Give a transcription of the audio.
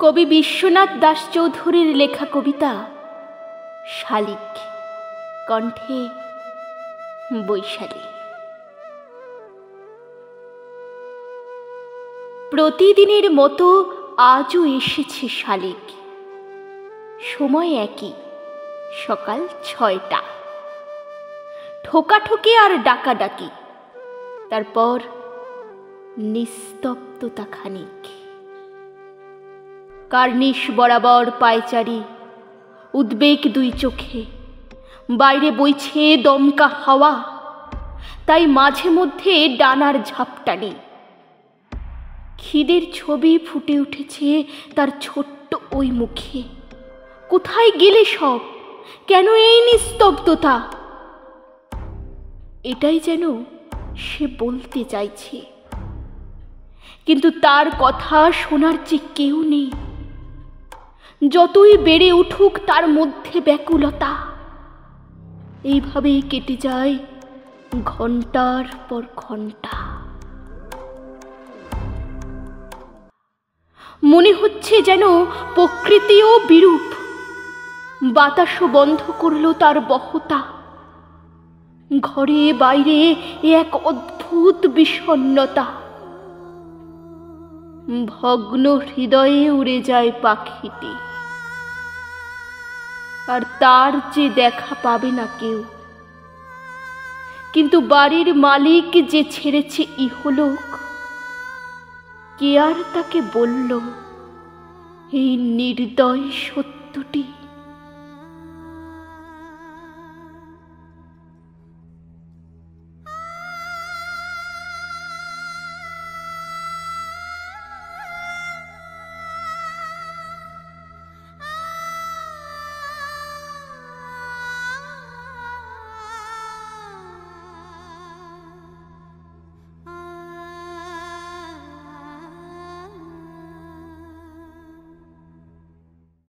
কবি বিশ্বনাথ দাস চৌধুরীর লেখা কবিতা শালিক, কণ্ঠে বৈশালী। প্রতিদিনের মতো আজও এসেছে শালিক। সময় একই, সকাল ৬টা। ঠোকাঠুকি আর ডাকাডাকি, তারপর নিস্তব্ধতা খানিক। কার্নিশ বরাবর পায়চারি, উদ্বেগ দুই চোখে। বাইরে বইছে দমকা হাওয়া, তাই মাঝে মধ্যে ডানার ঝাপটানি। খিদের ছবি ফুটে উঠেছে তার ছোট্ট ওই মুখে। কোথায় গেলে সব? কেন এই নিস্তব্ধতা? এটাই যেন সে বলতে চাইছে, কিন্তু তার কথা শোনার যে কেউ নেই। যতই বেড়ে উঠুক তার মধ্যে ব্যাকুলতা। এইভাবেই কেটে যায় ঘন্টার পর ঘন্টা। মনে হচ্ছে যেন প্রকৃতিও বিরূপ। বাতাসও বন্ধ করল তার বহতা। ঘরে বাইরে এক অদ্ভুত বিষণ্ণতা। ভগ্ন হৃদয়ে উড়ে যায় পাখিটি, আর তার যে দেখা পাবে না কেউ। কিন্তু বাড়ির মালিক যে ছেড়েছে ইহলোক, কে আর তাকে বলল এই নির্দয় সত্যটি?